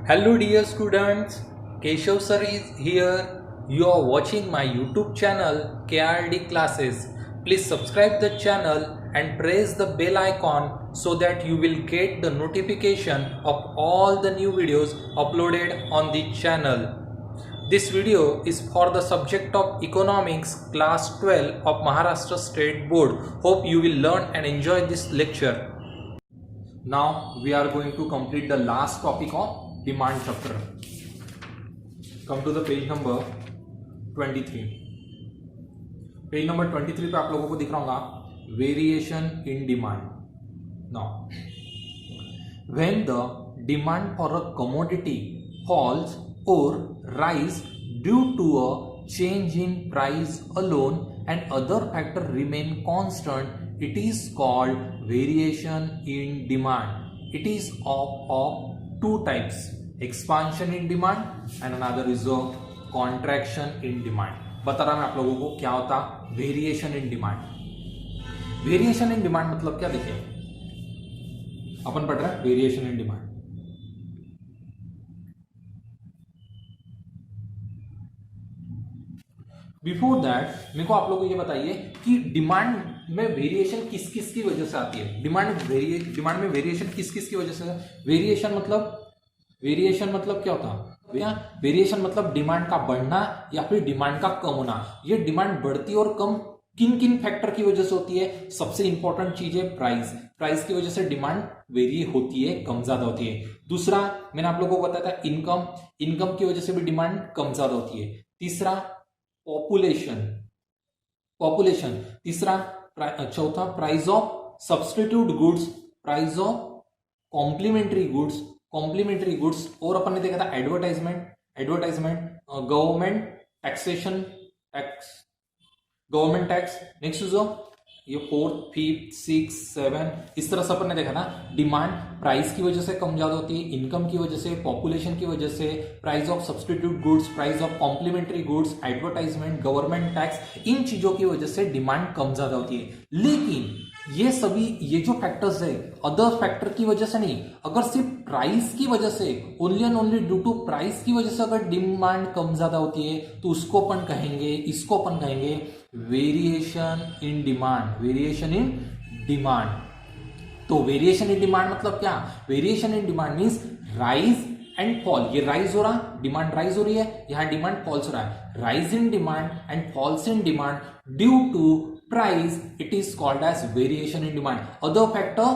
Hello dear students, Keshav sir is here. You are watching my YouTube channel KRD classes. Please subscribe the channel and press the bell icon so that you will get the notification of all the new videos uploaded on the channel. This video is for the subject of Economics class 12 of Maharashtra State Board. Hope you will learn and enjoy this lecture. Now we are going to complete the last topic of demand chapter. Come to the page number 23. Page number 23 पे आप लोगों को दिख रहा होगा variation in demand. Now when the demand for a commodity falls और rise due to a change in price alone and other factor remain constant, it is called variation in demand. It is of two types, expansion in demand and another is a contraction in demand. बता रहा मैं आप लोगों को क्या होता variation in demand. Variation in demand मतलब क्या, देखिए अपन पढ़ रहे हैं variation in demand. Before that मेरे को आप लोगों को ये बताइए कि डिमांड में वेरिएशन किस किस की वजह से आती है. डिमांड में वेरिएशन किस किस की वजह से. वेरिएशन मतलब क्या होता है भैया. वेरिएशन मतलब डिमांड का बढ़ना या फिर डिमांड का कम होना. ये डिमांड बढ़ती और कम किन किन फैक्टर की वजह से होती है. सबसे इंपॉर्टेंट चीज है प्राइस की वजह से डिमांड वेरी होती है, कम ज्यादा होती है. दूसरा मैंने आप लोगों को बताया था इनकम की वजह से भी डिमांड कम ज्यादा होती है. तीसरा पॉपुलेशन. तीसरा चौथा price of substitute goods, price of complementary goods और अपन ने देखा था एडवर्टाइजमेंट गवर्नमेंट टैक्स. नेक्स्ट जो ये 4th 5th 6th 7 इस तरह से अपन ने देखा ना. डिमांड प्राइस की वजह से कम ज्यादा होती है, इनकम की वजह से, पॉपुलेशन की वजह से, price of substitute goods, price of complementary goods, advertisement, government tax, इन चीजों की वजह से डिमांड कम ज्यादा होती है. लेकिन ये जो फैक्टर्स है अदर फैक्टर की वजह से नहीं. अगर सिर्फ प्राइस की वजह से only and only due to price की वजह से अगर डिमांड कम ज्यादा होती है तो इसको अपन कहेंगे वेरिएशन इन डिमांड. तो वेरिएशन इन डिमांड मतलब क्या. Variation in demand means rise and fall. ये राइज हो रहा, डिमांड राइज हो रही है, यहां डिमांड फॉल्स हो रहा है. Rise in demand and falls in demand due to price, it is called as variation in demand. Other factor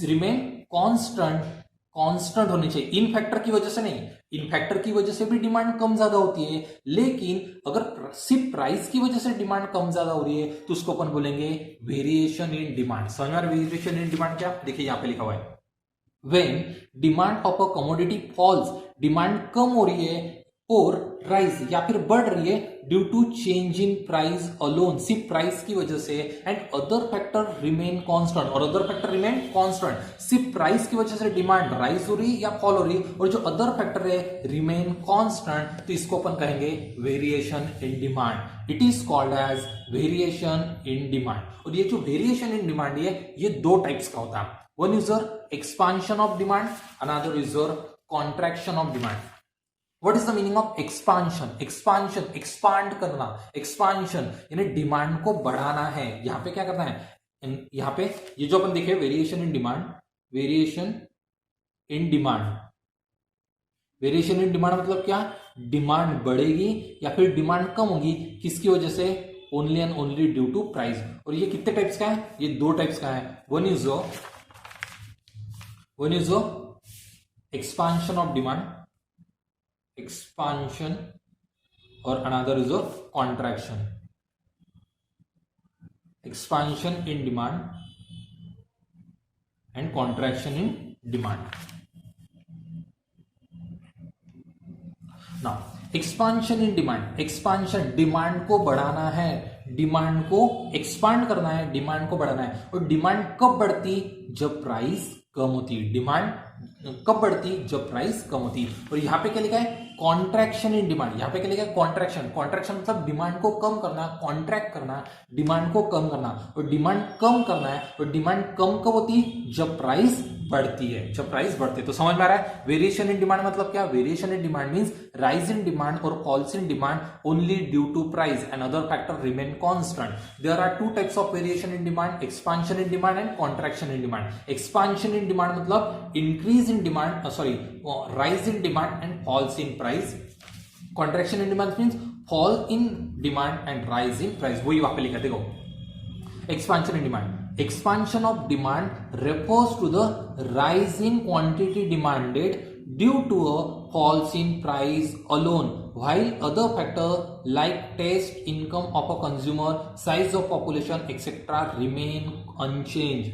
remain constant होनी चाहिए. इन फैक्टर की वजह से नहीं. इन फैक्टर की वजह से भी डिमांड कम ज्यादा होती है, लेकिन अगर सिर्फ प्राइस की वजह से डिमांड कम ज्यादा हो रही है तो उसको अपन बोलेंगे वेरिएशन इन डिमांड. समझ में वेरिएशन इन डिमांड क्या. देखिए यहां पे लिखा हुआ है when demand of a commodity falls, demand कम हो रही है और राइज या फिर बढ़ रही है due to change in price alone, सिर्फ प्राइस की वजह से, and other factor remain constant, और अदर फैक्टर रिमेन कांस्टेंट. सिर्फ प्राइस की वजह से डिमांड राइज हो रही या फॉल हो रही और जो अदर फैक्टर है रिमेन कांस्टेंट, तो इसको अपन कहेंगे variation in demand. It is called as variation in demand. और ये जो वेरिएशन इन डिमांड है ये दो टाइप्स का होता है. One is expansion of demand, another is contraction of demand. What is the meaning of expansion? Expand करना. एक्सपांशन यानी डिमांड को बढ़ाना है. यहां पे क्या करना है, यहां पे ये जो अपन देखे वेरिएशन इन डिमांड मतलब क्या. डिमांड बढ़ेगी या फिर डिमांड कम होगी, किसकी वजह से. Only and only due to price. और ये कितने टाइप्स का है, ये दो टाइप्स का है. One is expansion of demand, expansion, or another is a contraction. Expansion in demand and contraction in demand. Now expansion in demand, expansion demand को बढ़ाना है, डिमांड को एक्सपांड करना है, डिमांड को बढ़ाना है. और डिमांड कब बढ़ती, जब प्राइस कम होती है. डिमांड कब बढ़ती, जब प्राइस कम होती. और यहां पे क्या लिखा है, कॉन्ट्रैक्शन इन डिमांड. यहां पे क्या लिखा है, कॉन्ट्रैक्शन मतलब डिमांड को कम करना, कॉन्ट्रैक्ट करना, डिमांड को कम करना. और डिमांड कम करना है, और डिमांड कम कब होती, जब प्राइस बढ़ती है, जब प्राइस बढ़ती है। तो समझ में आ रहा है वेरिएशन इन डिमांड मतलब क्या? Variation in demand means rise in demand और falls in demand only due to price and other factor remain constant. There are two types of variation in demand, expansion in demand and contraction in demand. Expansion in demand मतलब increase in demand, rise in demand and falls in price. Contraction in demand means fall in demand and rise in price. वही वहां पे लिखा, देखो expansion in demand. Expansion of demand refers to the rise in quantity demanded due to a fall in price alone, while other factors like taste, income of a consumer, size of population, etc. remain unchanged.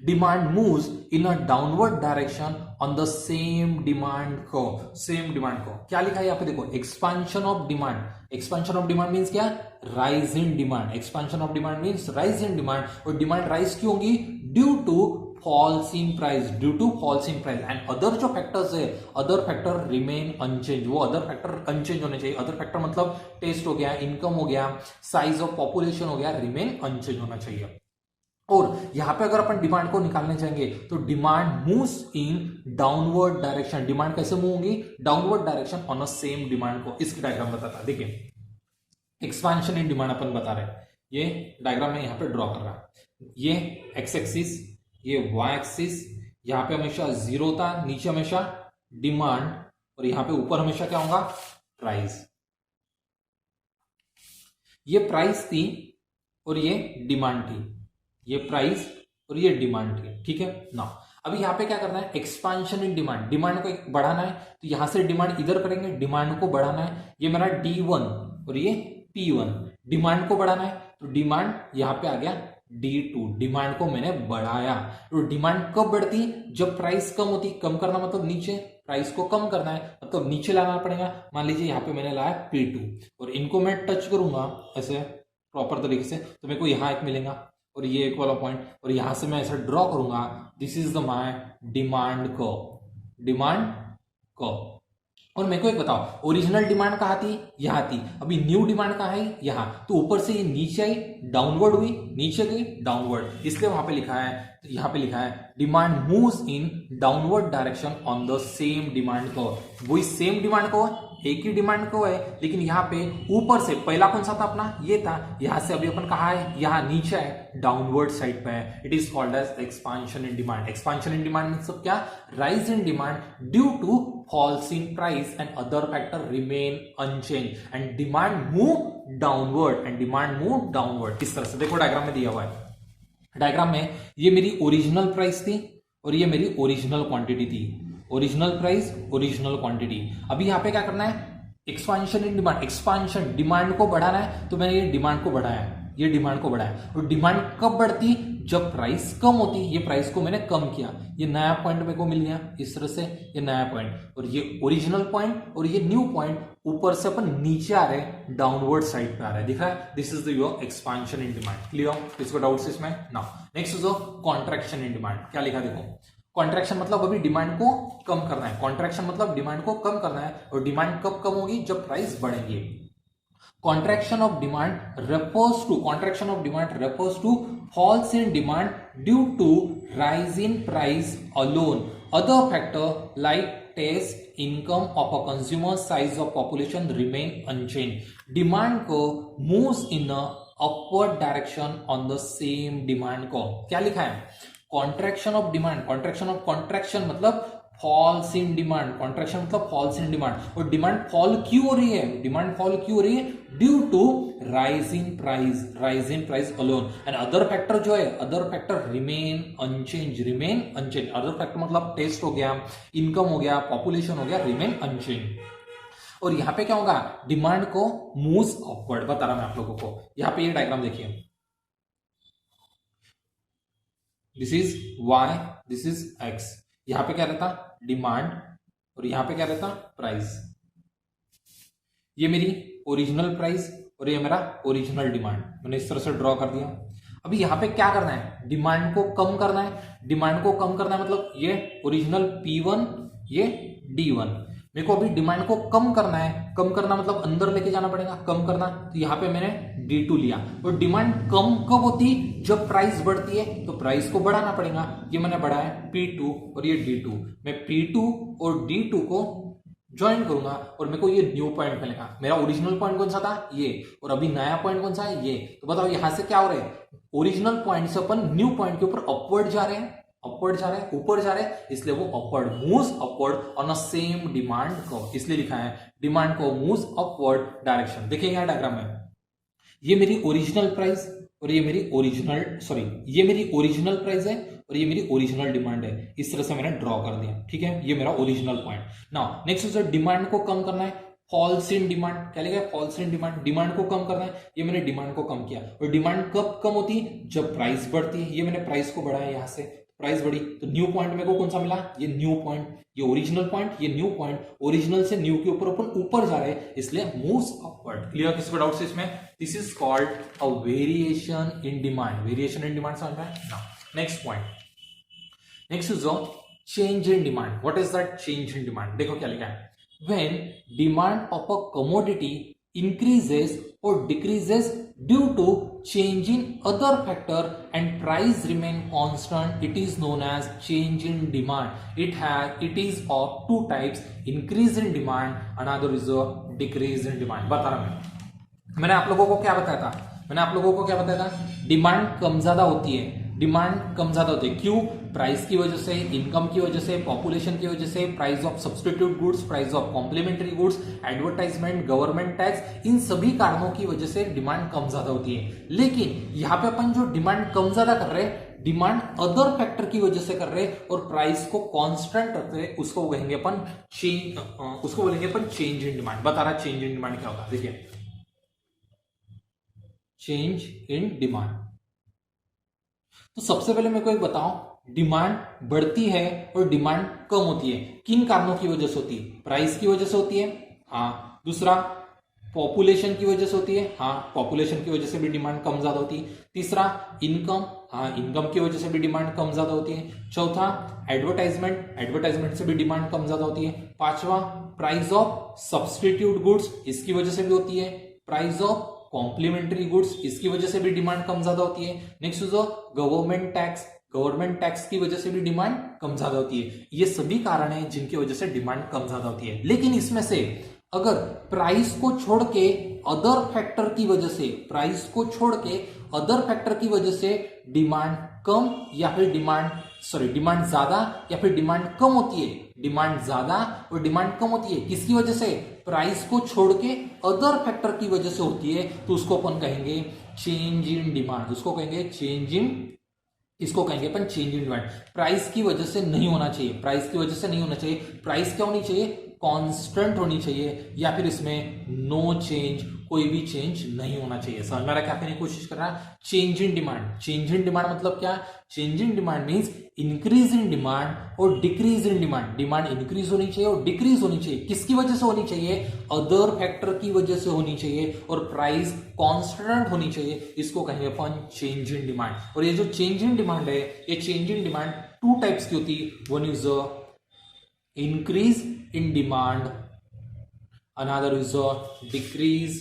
Demand moves in a downward direction on the same demand curve. Same demand curve क्या लिखा है यहाँ पे? देखो expansion of demand. Expansion of demand means क्या? Rise in demand. Expansion of demand means rise in demand. और demand rise क्यों होगी? Due to falls in price. Due to falls in price. And other जो factors है, other factor remain unchanged. वो other factor unchanged होने चाहिए. Other factor मतलब taste हो गया, income हो गया, size of population हो गया, remain unchanged होना चाहिए। और यहां पे अगर अपन डिमांड को निकालने चाहेंगे तो demand moves in downward direction. Demand कैसे मूव होगी? Downward direction on a same demand को। इसकी डायग्राम बताता है, देखिए एक्सपांशन इन डिमांड अपन बता रहे हैं। ये डायग्राम में यहां पे ड्रॉ कर रहा है। ये एक्स एक्सिस, ये वाई एक्सिस, यहां पे हमेशा जीरो था, नीचे हमेशा डिमांड, और यहां पे ऊपर हमेशा क्या होगा? प्राइस। ये प्राइस थी और ये डिमांड थी, ये प्राइस और ये डिमांड थी, ठीक है ना। अभी यहां पे क्या करना है? Expansion in demand. डिमांड को बढ़ाना है तो यहां से डिमांड इधर करेंगे, डिमांड को बढ़ाना है। ये मेरा D1 और ये P1। डिमांड को बढ़ाना है तो डिमांड यहां पे आ गया D2। डिमांड को मैंने बढ़ाया। तो डिमांड कब बढ़ती? जब प्राइस कम होती। कम करना मतलब नीचे, प्राइस को कम करना है मतलब नीचे लाना पड़ेगा। मान लीजिए यहाँ पे मैंने लाया P2 और इनको मैं टच करूंगा ऐसे प्रॉपर तरीके से तो मेरे को यहाँ एक मिलेगा और ये एक वाला पॉइंट, और यहां से मैं ऐसा ड्रॉ करूंगा, this is the my demand curve. Demand curve. और मेरे को एक बताओ, ओरिजिनल डिमांड कहाँ थी? यहाँ थी। अभी न्यू डिमांड कहाँ है? यहाँ। तो ऊपर से ये नीचे आई, डाउनवर्ड हुई, नीचे गई, डाउनवर्ड, इसलिए वहां पे लिखा है, यहाँ पे लिखा है demand moves in downward direction on the same demand curve. वही सेम डिमांड कर्व, एक ही डिमांड को है, लेकिन यहाँ पे ऊपर से पहला कौन सा था अपना? ये था। यहां से अभी अपन कहा है? यहाँ नीचे है, डाउनवर्ड साइड पे है। It is called as expansion in demand. Expansion in demand means क्या? Rise in demand due to falls in price and other factor remain unchange and demand move downward and demand move downward. इस तरह से देखो diagram में दिया हुआ है। Diagram में ये मेरी ओरिजिनल प्राइस थी और ये मेरी ओरिजिनल क्वांटिटी थी। Original price, original quantity. अभी यहां पे क्या करना है? Expansion in demand. Expansion, demand को बढ़ाना है तो मैंने ये डिमांड को बढ़ाया, ये डिमांड को बढ़ाया। और डिमांड कब बढ़ती? जब प्राइस कम होती। ये प्राइस को मैंने कम किया, ये नया पॉइंट मेरे को मिल गया इस तरह से, ये नया पॉइंट और ये ओरिजिनल पॉइंट और ये न्यू पॉइंट। ऊपर से अपन नीचे आ रहे हैं, डाउनवर्ड साइड पे आ रहा है, दिख रहा है? This is the your expansion in demand. Clear? किसको डाउट्स इसमें? Now next is contraction in demand. क्या लिखा देखो, कॉन्ट्रैक्शन मतलब अभी डिमांड को कम करना है। कॉन्ट्रैक्शन मतलब डिमांड को कम करना है, और डिमांड कब कम होगी? जब प्राइस बढ़ेंगे। Contraction of demand refers to falls in demand due to rise in price alone. Other factor like taste, income of a consumer, size of population remain unchanged. Demand curve moves in a upward direction on the same demand curve. क्या लिखा है? Contraction of demand. Contraction मतलब false in demand. Contraction मतलब false in demand. और demand fall क्यों हो रही है? डिमांड फॉल क्यों हो रही है? Due to rise in price alone and other factor जो है, other factor remain unchanged. Other factor मतलब टेस्ट हो गया, इनकम हो गया, पॉपुलेशन हो गया, रिमेन अनचेंज। और यहां पे क्या होगा? डिमांड को मूव्स अपवर्ड। बता रहा मैं आप लोगों को। यहां पे ये डायग्राम देखिए, this is y, this is x। यहां पे क्या रहता? डिमांड, और यहां पे क्या रहता? प्राइस। ये मेरी ओरिजिनल प्राइस और ये मेरा ओरिजिनल डिमांड। मैंने इस तरह से ड्रॉ कर दिया। अभी यहां पे क्या करना है? डिमांड को कम करना है। डिमांड को कम करना है मतलब ये ओरिजिनल P1, ये D1। मेरे को अभी डिमांड को कम करना है, कम करना मतलब अंदर लेके जाना पड़ेगा, कम करना, तो यहां पे मैंने D2 लिया। और डिमांड कम कब होती, जब प्राइस बढ़ती है, तो प्राइस को बढ़ाना पड़ेगा। ये मैंने बढ़ाया P2 और ये D2, मैं P2 और D2 को ज्वाइन करूंगा और मेरे को ये न्यू पॉइंट मिलेगा। मेरा ओरिजिनल पॉइंट कौन सा था, ये, और अभी नया पॉइंट कौन सा है, ये। तो बताओ यहां से क्या हो रहा है, ओरिजिनल पॉइंट से अपन न्यू पॉइंट के ऊपर अपवर्ड जा रहे हैं, अपवर्ड जा रहे हैं, ऊपर जा रहे हैं, इसलिए वो upward, moves upward on a same demand curve, इसलिए लिखा है डिमांड को मूव्स अपवर्ड डायरेक्शन। देखेंगे यहां डायग्राम में, ये मेरी ओरिजिनल प्राइस और ये मेरी ओरिजिनल, सॉरी, ये मेरी ओरिजिनल प्राइस है और ये मेरी ओरिजिनल डिमांड है। इस तरह से मैंने ड्रॉ कर दिया, ठीक है, ये मेरा original point. Now next demand को कम करना है, फॉल्स इन डिमांड, क्या लिखा है, फॉल्स इन डिमांड, डिमांड को कम करना है। ये मैंने डिमांड को कम किया, और डिमांड कब कम होती है, जब प्राइस बढ़ती है। ये मैंने प्राइस को बढ़ाया, यहां से प्राइस बढ़ी, तो न्यू पॉइंट मेरे को कौन सा मिला, ये न्यू पॉइंट, ये ओरिजिनल पॉइंट, ये न्यू पॉइंट, ओरिजिनल से न्यू के ऊपर अपन ऊपर जा रहे हैं, इसलिए मूव्स अपवर्ड। क्लियर, किसी को डाउट है इसमें? This is called a variation in demand, variation in demand समझ में आया? Now next point, next is change in demand. What is that change in demand? देखो क्या लिखा है, when demand of a commodity increases or decreases due to change in other factor and price remain constant, it is known as change in demand. It is of two types, increase in demand, another is a decrease in demand. बता रहा मैंने आप लोगों को क्या बताया था, मैंने आप लोगों को क्या बताया था, डिमांड कम ज्यादा होती है, डिमांड कम ज्यादा होती है, क्यों? प्राइस की वजह से, इनकम की वजह से, पॉपुलेशन की वजह से, price of substitute goods, price of complementary goods, advertisement, government tax, इन सभी कारणों की वजह से डिमांड कम ज्यादा होती है। लेकिन यहां पे अपन जो डिमांड कम ज्यादा कर रहे हैं, डिमांड अदर फैक्टर की वजह से कर रहे हैं और प्राइस को कांस्टेंट रखते हैं, उसको कहेंगे अपन चेंज, उसको बोलेंगे अपन चेंज इन डिमांड। बता रहा चेंज इन डिमांड क्या होगा, देखिए चेंज इन डिमांड। तो सबसे पहले मेरे को एक बताओ, डिमांड बढ़ती है और डिमांड कम होती है, किन कारणों की वजह से होती है? प्राइस की वजह से होती है, हाँ। दूसरा, पॉपुलेशन की वजह से होती है, हाँ, पॉपुलेशन की वजह से भी डिमांड कम ज्यादा होती है। तीसरा, इनकम, हाँ, इनकम की वजह से भी डिमांड कम ज्यादा होती है। चौथा, एडवर्टाइजमेंट, एडवर्टाइजमेंट से भी डिमांड कम ज्यादा होती है। पांचवा, प्राइस ऑफ सब्स्टिट्यूट गुड्स, इसकी वजह से भी होती है। प्राइस ऑफ कॉम्प्लीमेंट्री गुड्स, इसकी वजह से भी डिमांड कम ज्यादा होती है। नेक्स्ट जो गवर्नमेंट टैक्स, गवर्नमेंट टैक्स की वजह से भी डिमांड कम ज्यादा होती है। ये सभी कारण हैं जिनकी वजह से डिमांड कम ज्यादा होती है। लेकिन इसमें से अगर प्राइस को छोड़ के अदर फैक्टर की वजह से, प्राइस को छोड़ के अदर फैक्टर की वजह से डिमांड कम या फिर डिमांड ज्यादा या फिर डिमांड कम होती है, डिमांड ज्यादा और डिमांड कम होती है, किसकी वजह से? प्राइस को छोड़ के अदर फैक्टर की वजह से होती है, तो उसको अपन कहेंगे चेंज इन डिमांड, उसको कहेंगे चेंज इन, इसको कहेंगे अपन चेंज इन डिमांड। प्राइस की वजह से नहीं होना चाहिए, प्राइस की वजह से नहीं होना चाहिए, प्राइस क्या होनी चाहिए? कांस्टेंट होनी चाहिए, या फिर इसमें नो चेंज, कोई भी चेंज नहीं होना चाहिए। समझ में आ रहा क्या करने की कोशिश कर रहा है? Change in demand, change in demand मतलब क्या? Change in demand means increase in demand और decrease in demand. Demand increase होनी चाहिए और डिक्रीज होनी चाहिए, किसकी वजह से होनी चाहिए? अदर फैक्टर की वजह से होनी चाहिए, और प्राइस कांस्टेंट होनी चाहिए, इसको कहेंगे अपन चेंज इन डिमांड। और ये जो चेंज इन डिमांड है, ये change in demand two types की होती है, one is increase in demand, another is a decrease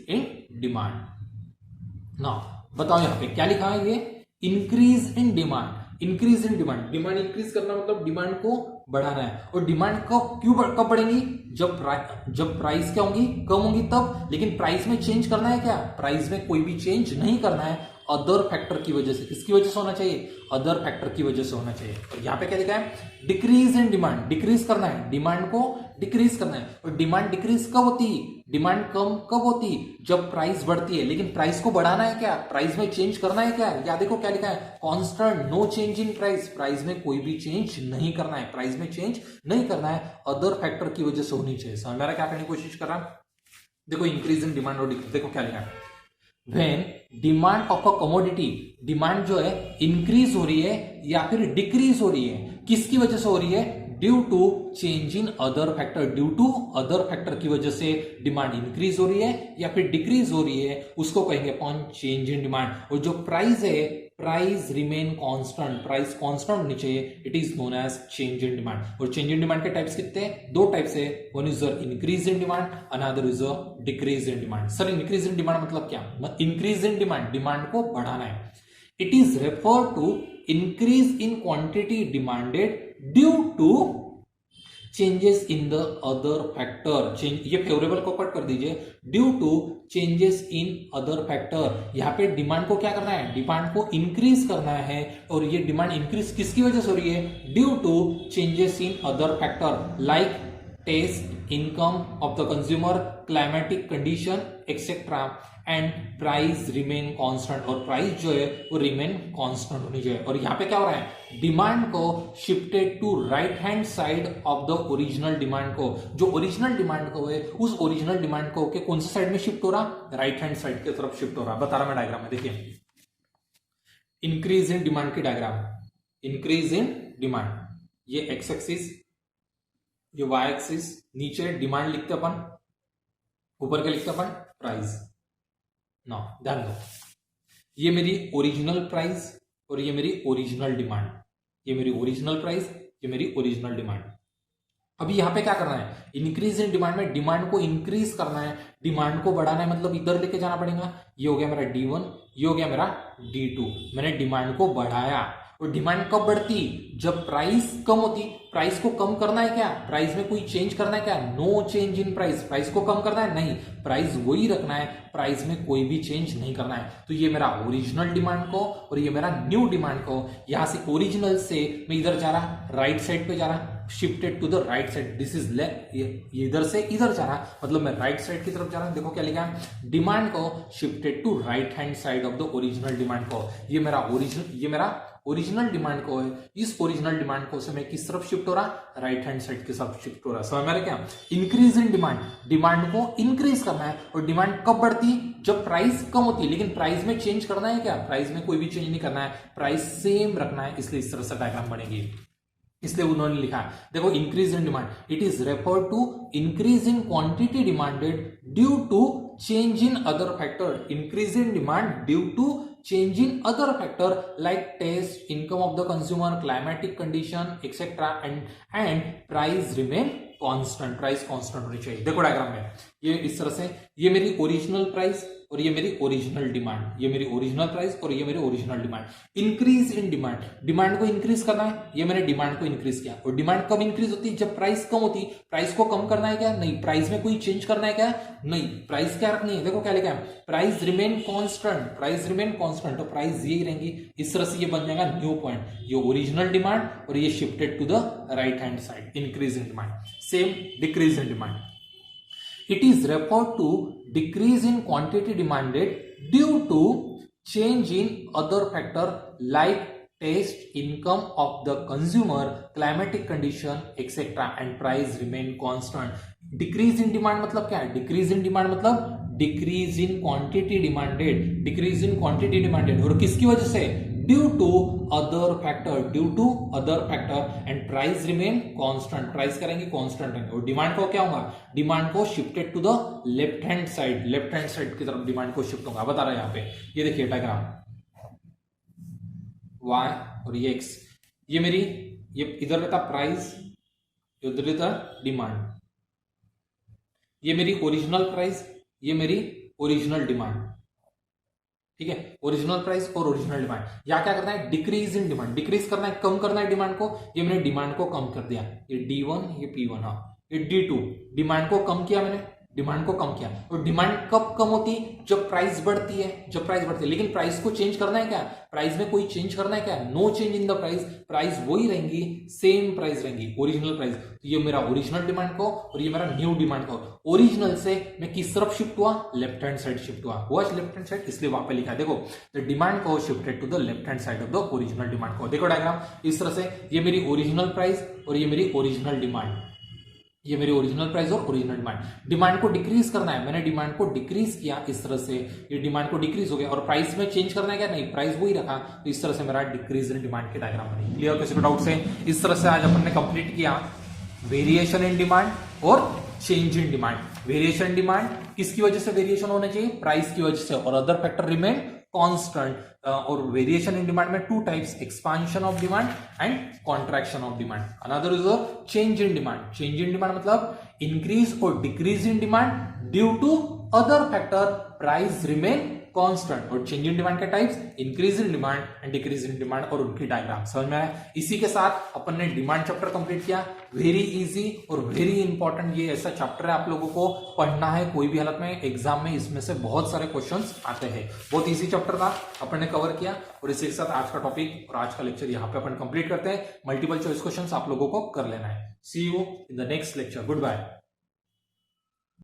in demand. now बताओ यहां पे क्या लिखा है, ये increase in demand, increase in demand, demand increase करना मतलब डिमांड को बढ़ाना है। और डिमांड कब बढ़ेंगी? जब प्राइस क्या होंगी? कम होंगी तब। लेकिन प्राइस में चेंज करना है क्या? प्राइस में कोई भी चेंज नहीं करना है, अदर फैक्टर की वजह से। किसकी वजह से होना चाहिए? अदर फैक्टर की वजह से होना चाहिए। और यहां पे क्या लिखा है? डिक्रीज इन डिमांड, डिक्रीज करना है, डिमांड को डिक्रीज करना है। और डिमांड डिक्रीज कब होती है? डिमांड कम कब होती? जब प्राइस बढ़ती है। लेकिन प्राइस को बढ़ाना है क्या? प्राइस में चेंज करना है क्या? या देखो क्या लिखा है, constant, no change in price, price में कोई भी चेंज नहीं करना है, प्राइस में चेंज नहीं करना है, अदर फैक्टर की वजह से होनी चाहिए। समझ में आ रहा है क्या करने की कोशिश कर रहा? देखो इंक्रीज इन डिमांड और डिक्रीज, देखो क्या लिखा है, when demand of a commodity, demand जो है इंक्रीज हो रही है या फिर डिक्रीज हो रही है, किसकी वजह से हो रही है? Due to change in other factor, due to other factor की वजह से डिमांड इंक्रीज हो रही है या फिर डिक्रीज हो रही है, उसको कहेंगे अपन चेंज इन डिमांड। और जो प्राइस है, price remain constant, price constant होनी चाहिए, it is known as change in demand. और चेंज इन डिमांड के टाइप्स कितने हैं? दो टाइप्स है, one is increase in demand, another is decrease in demand. Sir increase in demand मतलब क्या? इंक्रीज इन डिमांड, डिमांड को बढ़ाना है। It is refer to increase in quantity demanded due to changes in the other factor. Change, ये favourable को cut कर दीजिए, due to changes in other factor. यहाँ पे डिमांड को क्या करना है? डिमांड को इंक्रीज करना है, और ये डिमांड इंक्रीज किसकी वजह से हो रही है? Due to changes in other factor like taste, income of the consumer, climatic condition etcetera, and price remain constant. और प्राइस जो है वो रिमेन कांस्टेंट होनी चाहिए। और यहाँ पे क्या हो रहा है? डिमांड को shifted to right hand side of the original demand को, जो ओरिजिनल डिमांड को है उस ओरिजिनल डिमांड को के कौन सी साइड में शिफ्ट हो रहा? राइट हैंड साइड की तरफ शिफ्ट हो रहा। बता रहा मैं डायग्राम में, देखिए इंक्रीज इन डिमांड की डायग्राम, इंक्रीज इन डिमांड, ये एक्स एक्सिस, ये वाई एक्सिस, नीचे डिमांड लिखते अपन, ऊपर के लिखते अपन प्राइस। ना ध्यान दो, ये मेरी ओरिजिनल प्राइस और ये मेरी ओरिजिनल डिमांड, ये मेरी ओरिजिनल प्राइस, ये मेरी ओरिजिनल डिमांड। अभी यहां पे क्या करना है? इंक्रीज इन डिमांड में डिमांड को इंक्रीज करना है, डिमांड को बढ़ाना है, मतलब इधर लेके जाना पड़ेगा। ये हो गया मेरा D1, ये हो गया मेरा D2। मैंने डिमांड को बढ़ाया, और डिमांड कब बढ़ती? जब प्राइस कम होती। प्राइस को कम करना है क्या? प्राइस में कोई चेंज करना है क्या? No change in price. Price को कम करना है? नहीं, प्राइस वही रखना है, प्राइस में कोई भी चेंज नहीं करना है। तो ये मेरा ओरिजिनल डिमांड को और ये मेरा न्यू डिमांड को, यहां से ओरिजिनल से मैं इधर जा रहा, राइट साइड पे जा रहा, shifted to the right side, this is left, ये इधर से इधर जा रहा, मतलब मैं राइट साइड की तरफ जा रहा हूं। देखो क्या लिखा है? डिमांड को shifted to right hand side of the original demand को। ये मेरा ओरिजिनल डिमांड को है, इस ओरिजिनल डिमांड को से मैं किस तरफ शिफ्ट हो रहा? राइट हैंड साइड की तरफ शिफ्ट हो रहा। समझ में आ रहा क्या? इंक्रीज इन डिमांड, डिमांड को इंक्रीज करना है, और डिमांड कब बढ़ती? जब प्राइस कम होती है। लेकिन प्राइस में चेंज करना है क्या? प्राइस में कोई भी चेंज नहीं करना है, प्राइस सेम रखना है, इसलिए इस तरह से डायग्राम बनेगी। इसलिए उन्होंने लिखा है, देखो increase in demand, it is refer to increase in quantity demanded due to change in other factor. Increase in demand due to change in other factor like taste, income of the consumer, climatic condition etc. and price remain constant, price constant होनी चाहिए। देखो diagram में ये इस तरह से, ये मेरी ओरिजिनल प्राइस और ये मेरी ओरिजिनल डिमांड, ये मेरी ओरिजिनल प्राइस और ये मेरी original demand. Increase in demand, demand को इंक्रीज करना है, ये मैंने डिमांड को इंक्रीज किया। और डिमांड कब इंक्रीज होती है? जब प्राइस कम होती। प्राइस को कम करना है क्या? नहीं। प्राइस में कोई चेंज करना है क्या? नहीं। प्राइस क्या रखनी है? देखो क्या लिखा है? Price remain constant, price remain constant, तो प्राइस यही रहेंगी। इस तरह से ये बन जाएगा न्यू पॉइंट, ये ओरिजिनल डिमांड और ये shifted to the right hand side, increase in demand. Same decrease in demand, it is referred to decrease in quantity demanded due to change in other factor like taste, income of the consumer, climatic condition etc. and price remain constant. Decrease in demand मतलब क्या है? Decrease in demand मतलब decrease in quantity demanded, decrease in quantity demanded, और किसकी वजह से? Due to other factor, due to other factor, and price remain constant, price करेंगे constant रहेंगे। और डिमांड को क्या होगा? डिमांड को shifted to the left hand side, left hand side की तरफ डिमांड को शिफ्ट होगा। बता रहा है यहाँ पे, ये देखिए डायग्राम, y और ये x, ये मेरी, ये इधर रहता प्राइस, इधर रहता डिमांड, ये मेरी ओरिजिनल प्राइस, ये मेरी ओरिजिनल डिमांड। ठीक है, ओरिजिनल प्राइस और ओरिजिनल डिमांड। यहां क्या करना है? डिक्रीज इन डिमांड, डिक्रीज करना है, कम करना है डिमांड को। ये मैंने डिमांड को कम कर दिया, ये D1, ये P1, हाँ ये D2, डिमांड को कम किया मैंने, डिमांड को कम किया। और डिमांड कब कम होती? जब प्राइस बढ़ती है, जब प्राइस बढ़ती है। लेकिन प्राइस को चेंज करना है क्या? प्राइस में कोई चेंज करना है क्या? No change in the price, price वही रहेंगी, सेम प्राइस रहेंगी, ओरिजिनल प्राइस। तो ये मेरा ओरिजिनल डिमांड को और ये मेरा न्यू डिमांड को। ओरिजिनल से मैं किस तरफ शिफ्ट हुआ? लेफ्ट हैंड साइड शिफ्ट हुआ लेफ्ट हैंड साइड, इसलिए वहां पे लिखा है देखो, द डिमांड को shifted to the left hand side of the original demand को। देखो डायग्राम इस तरह से, ये मेरी ओरिजिनल प्राइस और ये मेरी ओरिजिनल डिमांड, ये मेरी ओरिजिनल प्राइस और ओरिजिनल डिमांड। डिमांड को डिक्रीज करना है, मैंने डिमांड को डिक्रीज किया इस तरह से, ये डिमांड को डिक्रीज हो गया। और प्राइस में चेंज करना है क्या? नहीं, प्राइस वही रखा। तो इस तरह से मेरा डिक्रीज इन डिमांड की डायग्राम बनी। क्लियर? किसी को डाउट से? इस तरह से आज अपन ने कंप्लीट किया वेरिएशन इन डिमांड और change in demand. Variation demand किसकी वजह से वेरिएशन होना चाहिए? प्राइस की वजह से, और अदर फैक्टर रिमेन कांस्टेंट और वेरिएशन इन डिमांड में two types, expansion of demand and contraction of demand. Another is change in demand. Change in demand मतलब इंक्रीज और decrease in demand due to other factor, price remain constant. और change in demand के types, increase in demand and decrease in demand और उनकी diagram. समझ में आया? इसी के साथ अपन ने डिमांड चैप्टर कंप्लीट किया. वेरी इजी और वेरी इंपॉर्टेंट ये ऐसा चैप्टर है, आप लोगों को पढ़ना है कोई भी हालत में. एग्जाम में इसमें से बहुत सारे क्वेश्चंस आते हैं. बहुत इजी चैप्टर था, अपन ने कवर किया. और इसी के साथ आज का टॉपिक और आज का लेक्चर यहाँ पे अपन कंप्लीट करते हैं. मल्टीपल चॉइस क्वेश्चंस आप लोगों को कर लेना है. See you in the next lecture. Good bye.